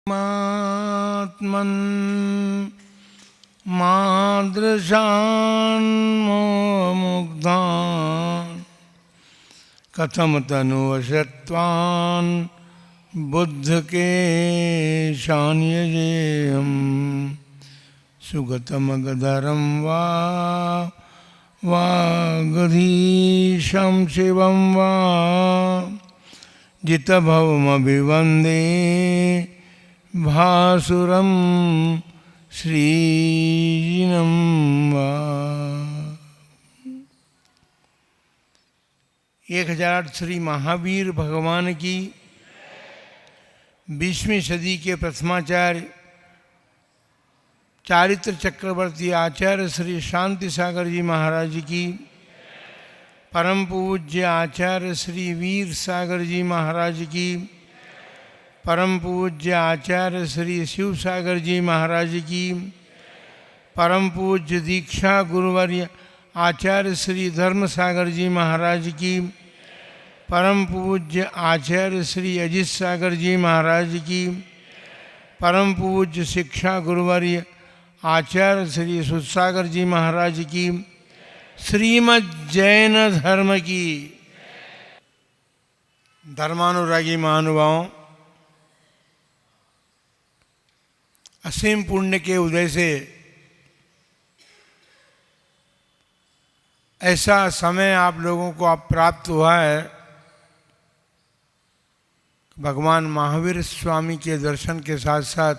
मात्मन् मादृशान् मुग्धान् कथम तनुवशत्वान् बुद्ध के शान्यजेयम् सुगतमगधरं वागधीशं शिवं वा जितभवमभिवन्दे भासुरं श्रीजिनं वा। 1008 श्री महावीर भगवान की 20वीं सदी के प्रथमाचार्य चारित्र चक्रवर्ती आचार्य श्री शांति सागर जी महाराज की, परम पूज्य आचार्य श्री वीर सागर जी महाराज की, परम पूज्य आचार्य श्री शिव सागर जी महाराज की, परम पूज्य दीक्षा गुरुवर्य आचार्य श्री धर्म सागर जी महाराज की, परम पूज्य आचार्य श्री अजित सागर जी महाराज की, परम पूज्य शिक्षा गुरुवर्य आचार्य श्री सुसागर जी महाराज की, श्रीमद् जैन धर्म की। धर्मानुरागी महानुभावों, असीम पुण्य के उदय से ऐसा समय आप लोगों को अब प्राप्त हुआ है, भगवान महावीर स्वामी के दर्शन के साथ साथ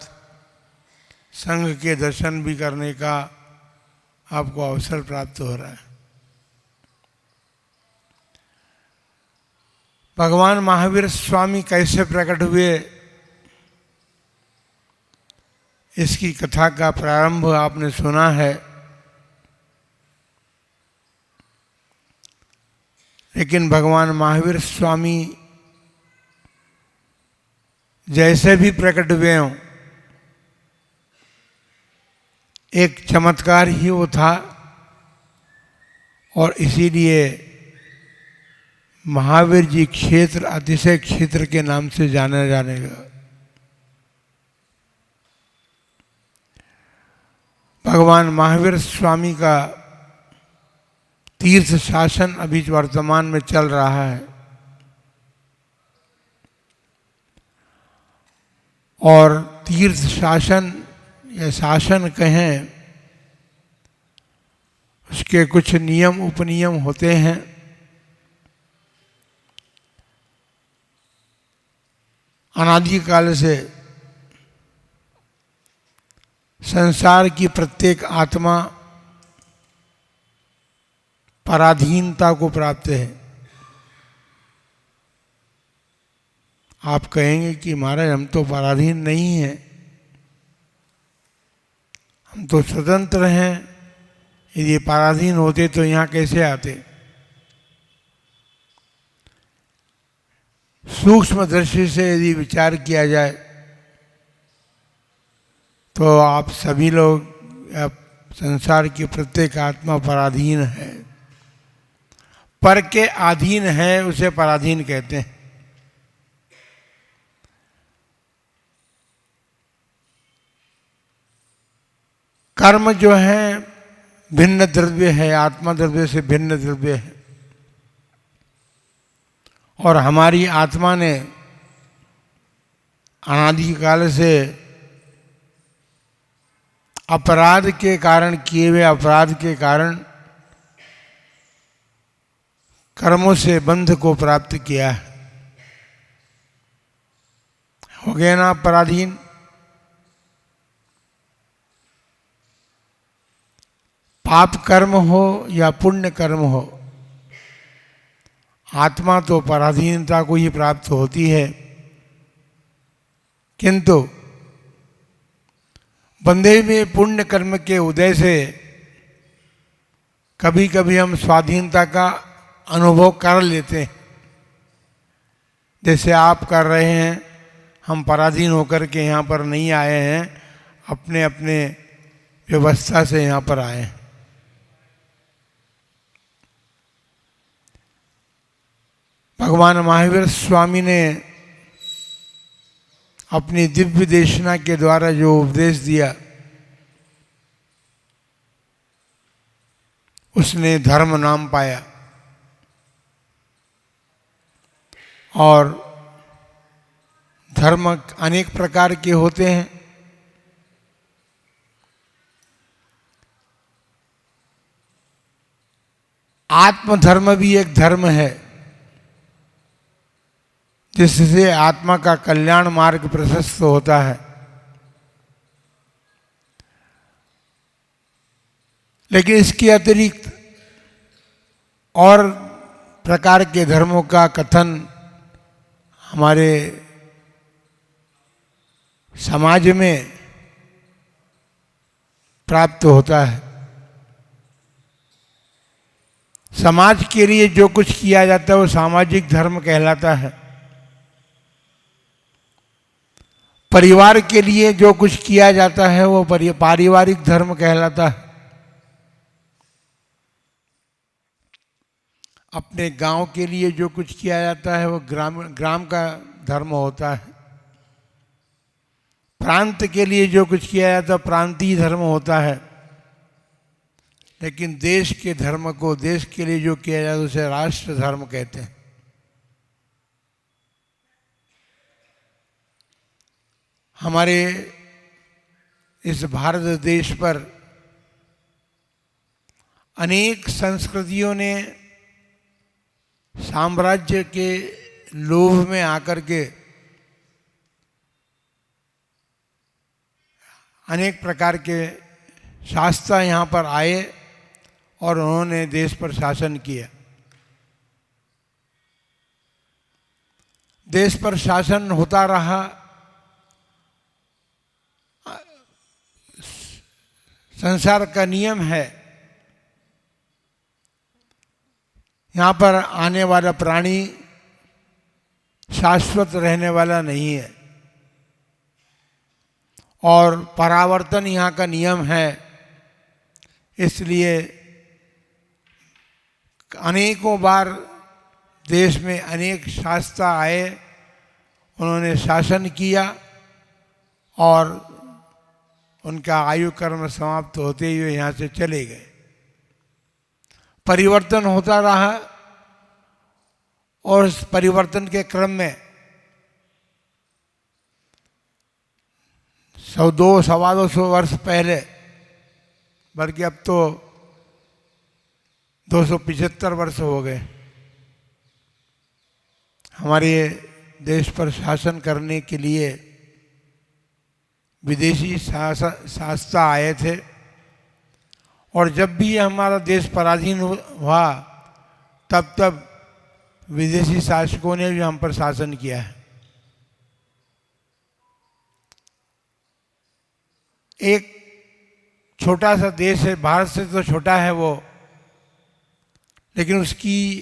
संघ के दर्शन भी करने का आपको अवसर प्राप्त हो रहा है। भगवान महावीर स्वामी कैसे प्रकट हुए, इसकी कथा का प्रारंभ आपने सुना है, लेकिन भगवान महावीर स्वामी जैसे भी प्रकट हुए हों, एक चमत्कार ही वो था, और इसीलिए महावीर जी क्षेत्र अतिशय क्षेत्र के नाम से जाना जाने लगा। भगवान महावीर स्वामी का तीर्थ शासन अभी वर्तमान में चल रहा है, और तीर्थ शासन या शासन कहें, उसके कुछ नियम उपनियम होते हैं। अनादिकाल से संसार की प्रत्येक आत्मा पराधीनता को प्राप्त है। आप कहेंगे कि महाराज हम तो पराधीन नहीं हैं, हम तो स्वतंत्र हैं, यदि पराधीन होते तो यहाँ कैसे आते। सूक्ष्म दृष्टि से यदि विचार किया जाए तो आप सभी लोग, संसार की प्रत्येक आत्मा पराधीन है। पर के अधीन है उसे पराधीन कहते हैं। कर्म जो है भिन्न द्रव्य है, आत्मा द्रव्य से भिन्न द्रव्य है, और हमारी आत्मा ने अनादिकाल से अपराध के कारण, किए हुए अपराध के कारण कर्मों से बंध को प्राप्त किया है। हो गए ना पराधीन। पाप कर्म हो या पुण्य कर्म हो, आत्मा तो पराधीनता को ही प्राप्त होती है, किंतु बंधे हुए पुण्य कर्म के उदय से कभी कभी हम स्वाधीनता का अनुभव कर लेते हैं। जैसे आप कर रहे हैं, हम पराधीन होकर के यहाँ पर नहीं आए हैं, अपने अपने व्यवस्था से यहाँ पर आए हैं। भगवान महावीर स्वामी ने अपनी दिव्य देशना के द्वारा जो उपदेश दिया, उसने धर्म नाम पाया। और धर्म अनेक प्रकार के होते हैं। आत्मधर्म भी एक धर्म है, जिससे आत्मा का कल्याण मार्ग प्रशस्त होता है। लेकिन इसके अतिरिक्त और प्रकार के धर्मों का कथन हमारे समाज में प्राप्त होता है। समाज के लिए जो कुछ किया जाता है वो सामाजिक धर्म कहलाता है। परिवार के लिए जो कुछ किया जाता है वो पारिवारिक धर्म कहलाता है। अपने गांव के लिए जो कुछ किया जाता है वो ग्राम का धर्म होता है। प्रांत के लिए जो कुछ किया जाता है प्रांतीय धर्म होता है। लेकिन देश के धर्म को, देश के लिए जो किया जाता है उसे राष्ट्र धर्म कहते हैं। हमारे इस भारत देश पर अनेक संस्कृतियों ने साम्राज्य के लोभ में आकर के अनेक प्रकार के शासक यहाँ पर आए और उन्होंने देश पर शासन किया। देश पर शासन होता रहा। संसार का नियम है, यहाँ पर आने वाला प्राणी शाश्वत रहने वाला नहीं है और परावर्तन यहाँ का नियम है। इसलिए अनेकों बार देश में अनेक शासक आए, उन्होंने शासन किया और उनका आयु कर्म समाप्त होते हुए यहाँ से चले गए। परिवर्तन होता रहा और इस परिवर्तन के क्रम में 100-200 वर्ष पहले, बल्कि अब तो 275 वर्ष हो गए, हमारे देश पर शासन करने के लिए विदेशी शासक आए थे। और जब भी हमारा देश पराधीन हुआ तब विदेशी शासकों ने भी हम पर शासन किया है। एक छोटा सा देश है, भारत से तो छोटा है वो, लेकिन उसकी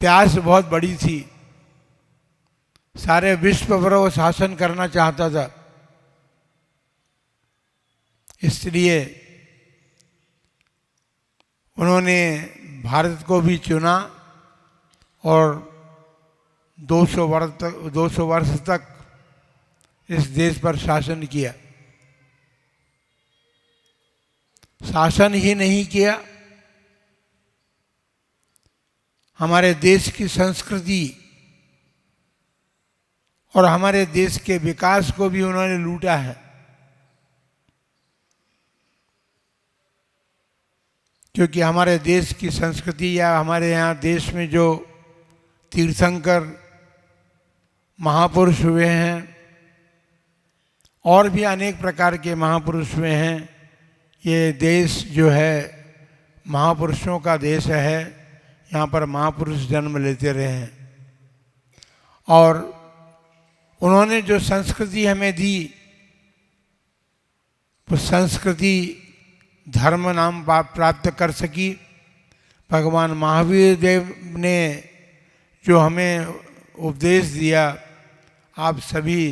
प्यास बहुत बड़ी थी। सारे विश्व पर वो शासन करना चाहता था। इसलिए उन्होंने भारत को भी चुना और 200 वर्ष तक इस देश पर शासन किया। शासन ही नहीं किया, हमारे देश की संस्कृति और हमारे देश के विकास को भी उन्होंने लूटा है। क्योंकि हमारे देश की संस्कृति या हमारे यहाँ देश में जो तीर्थंकर महापुरुष हुए हैं और भी अनेक प्रकार के महापुरुष हुए हैं, ये देश जो है महापुरुषों का देश है। यहाँ पर महापुरुष जन्म लेते रहे हैं और उन्होंने जो संस्कृति हमें दी वो संस्कृति धर्म नाम प्राप्त कर सकी। भगवान महावीर देव ने जो हमें उपदेश दिया, आप सभी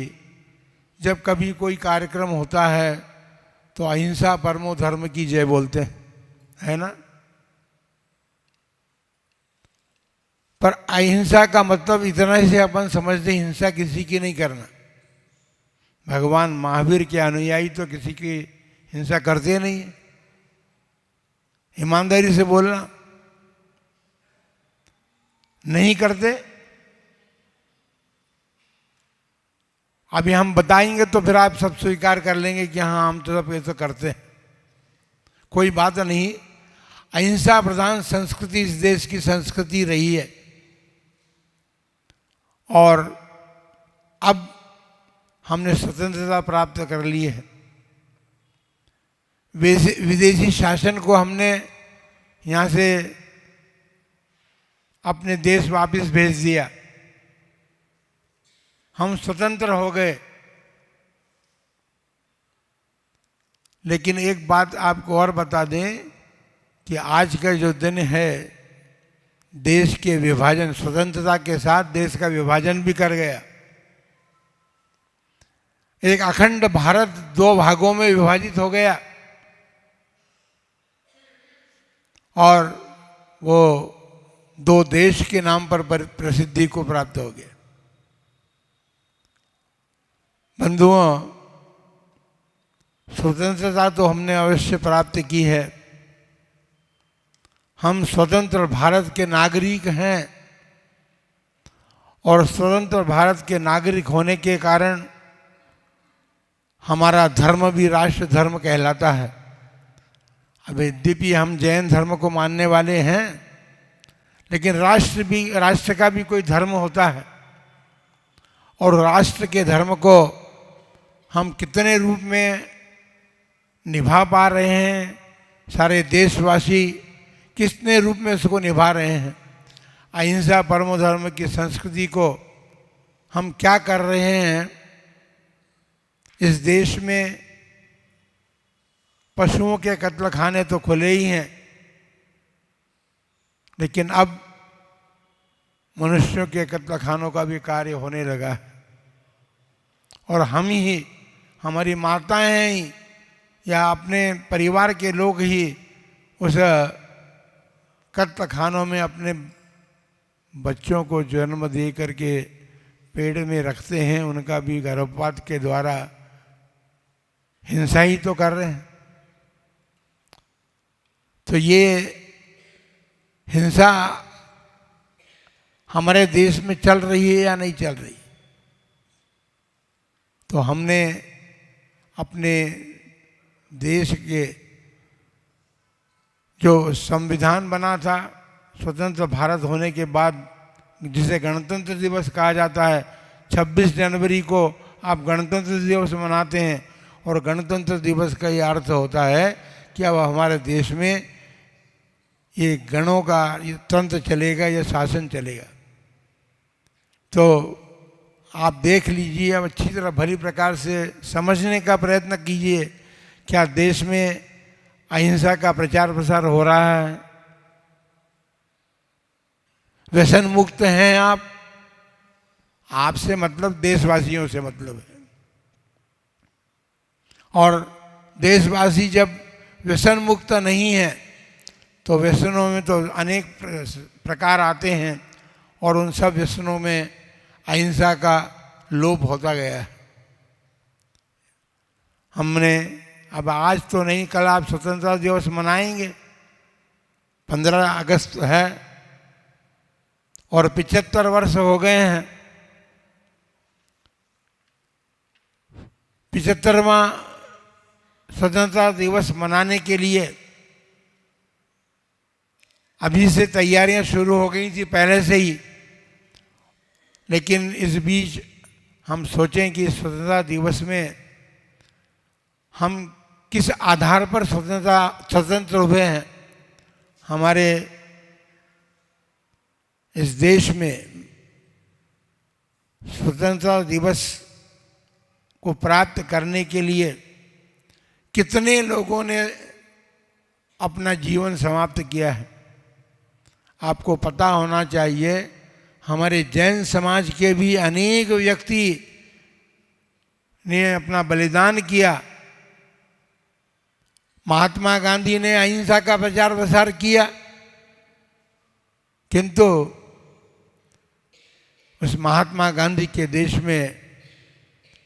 जब कभी कोई कार्यक्रम होता है तो अहिंसा परमो धर्म की जय बोलते हैं, है ना। पर अहिंसा का मतलब इतना ही से अपन समझते हिंसा किसी की नहीं करना। भगवान महावीर के अनुयायी तो किसी की हिंसा करते नहीं है। ईमानदारी से बोलना, नहीं करते। अभी हम बताएंगे तो फिर आप सब स्वीकार कर लेंगे कि हाँ हम तो सब ये तो करते हैं। कोई बात नहीं। अहिंसा प्रधान संस्कृति इस देश की संस्कृति रही है और अब हमने स्वतंत्रता प्राप्त कर ली है। विदेशी शासन को हमने यहाँ से अपने देश वापस भेज दिया, हम स्वतंत्र हो गए। लेकिन एक बात आपको और बता दें कि आज का जो दिन है, देश के विभाजन, स्वतंत्रता के साथ देश का विभाजन भी कर गया। एक अखंड भारत दो भागों में विभाजित हो गया और वो दो देश के नाम पर प्रसिद्धि को प्राप्त हो गया। बंधुओं, स्वतंत्रता तो हमने अवश्य प्राप्त की है। हम स्वतंत्र भारत के नागरिक हैं और स्वतंत्र भारत के नागरिक होने के कारण हमारा धर्म भी राष्ट्र धर्म कहलाता है। अब यद्यपि हम जैन धर्म को मानने वाले हैं, लेकिन राष्ट्र का भी कोई धर्म होता है और राष्ट्र के धर्म को हम कितने रूप में निभा पा रहे हैं, सारे देशवासी कितने रूप में उसको निभा रहे हैं। अहिंसा परमो धर्म की संस्कृति को हम क्या कर रहे हैं। इस देश में पशुओं के कत्ल खाने तो खुले ही हैं, लेकिन अब मनुष्यों के कत्ल खानों का भी कार्य होने लगा है और हम ही, हमारी माताएं ही या अपने परिवार के लोग ही उस कत्ल खानों में अपने बच्चों को जन्म दे करके पेट में रखते हैं। उनका भी गर्भपात के द्वारा हिंसा ही तो कर रहे हैं। तो ये हिंसा हमारे देश में चल रही है या नहीं चल रही। तो हमने अपने देश के जो संविधान बना था स्वतंत्र भारत होने के बाद, जिसे गणतंत्र दिवस कहा जाता है, 26 जनवरी को आप गणतंत्र दिवस मनाते हैं और गणतंत्र दिवस का ये अर्थ होता है कि अब हमारे देश में ये गणों का ये तंत्र चलेगा, ये शासन चलेगा। तो आप देख लीजिए, अब अच्छी तरह भली प्रकार से समझने का प्रयत्न कीजिए, क्या देश में अहिंसा का प्रचार प्रसार हो रहा है। व्यसन मुक्त हैं आप, आपसे मतलब देशवासियों से मतलब है। और देशवासी जब व्यसन मुक्त नहीं है तो व्यसनों में तो अनेक प्रकार आते हैं और उन सब व्यसनों में अहिंसा का लोप होता गया है। हमने अब आज तो नहीं, कल आप स्वतंत्रता दिवस मनाएंगे, 15 अगस्त है और 75 वर्ष हो गए हैं। 75वां स्वतंत्रता दिवस मनाने के लिए अभी से तैयारियां शुरू हो गई थी पहले से ही, लेकिन इस बीच हम सोचें कि स्वतंत्रता दिवस में हम किस आधार पर स्वतंत्र हुए हैं। हमारे इस देश में स्वतंत्रता दिवस को प्राप्त करने के लिए कितने लोगों ने अपना जीवन समाप्त किया है। आपको पता होना चाहिए, हमारे जैन समाज के भी अनेक व्यक्ति ने अपना बलिदान किया। महात्मा गांधी ने अहिंसा का प्रचार प्रसार किया, किंतु उस महात्मा गांधी के देश में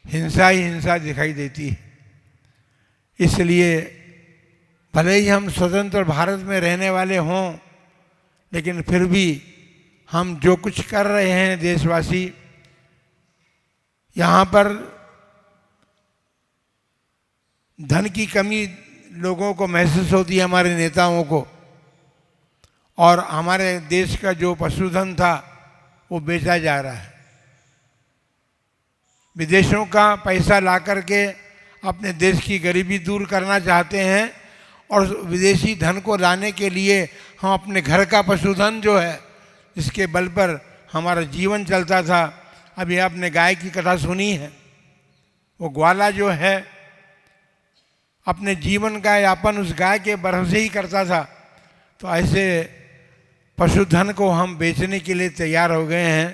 हिंसा ही हिंसा दिखाई देती है। इसलिए भले ही हम स्वतंत्र भारत में रहने वाले हों, लेकिन फिर भी हम जो कुछ कर रहे हैं देशवासी, यहाँ पर धन की कमी लोगों को महसूस होती है, हमारे नेताओं को, और हमारे देश का जो पशुधन था वो बेचा जा रहा है। विदेशों का पैसा ला करके अपने देश की गरीबी दूर करना चाहते हैं, और विदेशी धन को लाने के लिए हम अपने घर का पशुधन जो है, जिसके बल पर हमारा जीवन चलता था, अभी आपने गाय की कथा सुनी है, वो ग्वाला जो है अपने जीवन का यापन उस गाय के भरोसे ही करता था। तो ऐसे पशुधन को हम बेचने के लिए तैयार हो गए हैं।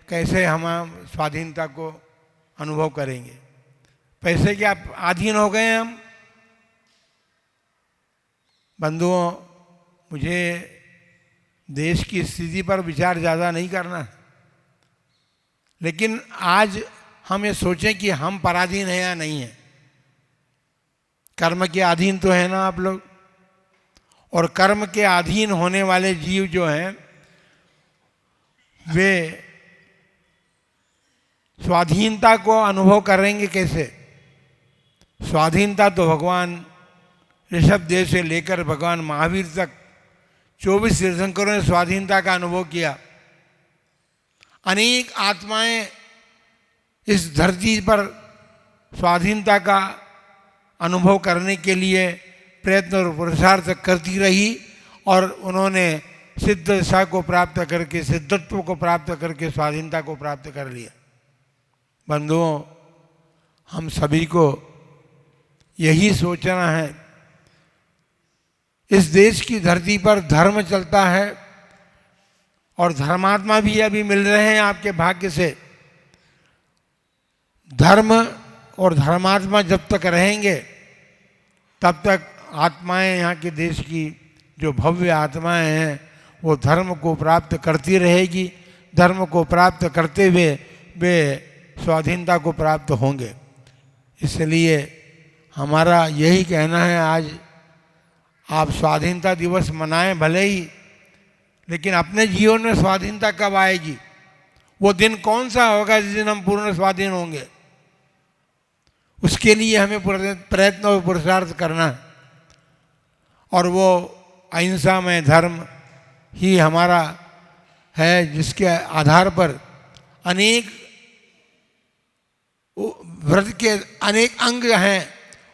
कैसे हम स्वाधीनता को अनुभव करेंगे? पैसे के अधीन हो गए हैं हम। बंधुओं, मुझे देश की स्थिति पर विचार ज़्यादा नहीं करना, लेकिन आज हम ये सोचें कि हम पराधीन हैं या नहीं हैं। कर्म के अधीन तो है ना आप लोग, और कर्म के अधीन होने वाले जीव जो हैं वे स्वाधीनता को अनुभव करेंगे कैसे? स्वाधीनता तो भगवान ऋषभदेव से लेकर भगवान महावीर तक 24 तीर्थंकरों ने स्वाधीनता का अनुभव किया। अनेक आत्माएं इस धरती पर स्वाधीनता का अनुभव करने के लिए प्रयत्न और पुरुषार्थ करती रही, और उन्होंने सिद्ध दशा को प्राप्त करके, सिद्धत्व को प्राप्त करके स्वाधीनता को प्राप्त कर लिया। बंधुओं, हम सभी को यही सोचना है। इस देश की धरती पर धर्म चलता है, और धर्मात्मा भी अभी मिल रहे हैं आपके भाग्य से। धर्म और धर्मात्मा जब तक रहेंगे, तब तक आत्माएं, यहाँ के देश की जो भव्य आत्माएं हैं, वो धर्म को प्राप्त करती रहेगी। धर्म को प्राप्त करते हुए वे स्वाधीनता को प्राप्त होंगे। इसलिए हमारा यही कहना है, आज आप स्वाधीनता दिवस मनाएं भले ही, लेकिन अपने जीवन में स्वाधीनता कब आएगी? वो दिन कौन सा होगा जिस दिन हम पूर्ण स्वाधीन होंगे? उसके लिए हमें प्रयत्न और पुरुषार्थ करना है, और वो अहिंसा में धर्म ही हमारा है, जिसके आधार पर अनेक व्रत के अनेक अंग हैं।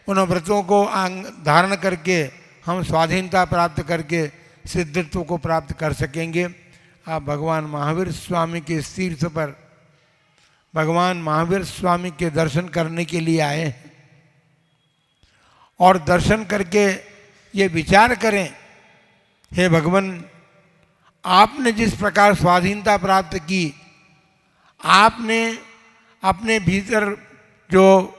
उन व्रतों को अंग धारण करके हम स्वाधीनता प्राप्त करके सिद्धत्व को प्राप्त कर सकेंगे। आप भगवान महावीर स्वामी के इस तीर्थ पर भगवान महावीर स्वामी के दर्शन करने के लिए आए हैं, और दर्शन करके ये विचार करें, हे भगवान, आपने जिस प्रकार स्वाधीनता प्राप्त की, आपने अपने भीतर जो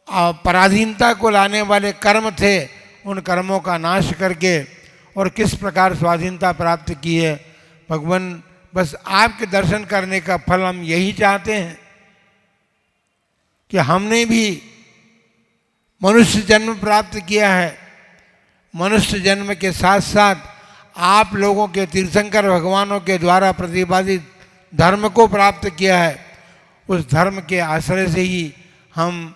पराधीनता को लाने वाले कर्म थे, उन कर्मों का नाश करके और किस प्रकार स्वाधीनता प्राप्त की है। भगवान, बस आपके दर्शन करने का फल हम यही चाहते हैं कि हमने भी मनुष्य जन्म प्राप्त किया है। मनुष्य जन्म के साथ साथ आप लोगों के तीर्थंकर भगवानों के द्वारा प्रतिपादित धर्म को प्राप्त किया है। उस धर्म के आश्रय से ही हम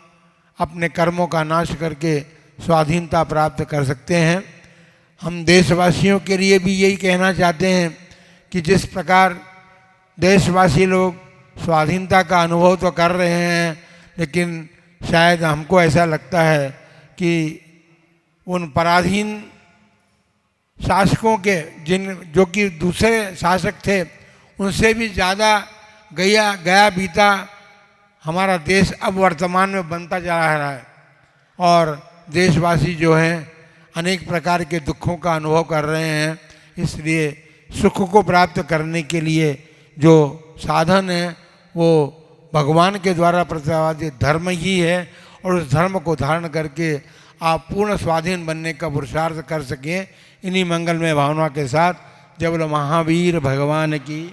अपने कर्मों का नाश करके स्वाधीनता प्राप्त कर सकते हैं। हम देशवासियों के लिए भी यही कहना चाहते हैं कि जिस प्रकार देशवासी लोग स्वाधीनता का अनुभव तो कर रहे हैं, लेकिन शायद हमको ऐसा लगता है कि उन पराधीन शासकों के जो कि दूसरे शासक थे, उनसे भी ज़्यादा गया बीता हमारा देश अब वर्तमान में बनता जा रहा है, और देशवासी जो हैं अनेक प्रकार के दुखों का अनुभव कर रहे हैं। इसलिए सुख को प्राप्त करने के लिए जो साधन है वो भगवान के द्वारा प्रतिपादित धर्म ही है, और उस धर्म को धारण करके आप पूर्ण स्वाधीन बनने का पुरुषार्थ कर सकें। इन्हीं मंगलमय भावना के साथ जय बोलो महावीर भगवान की।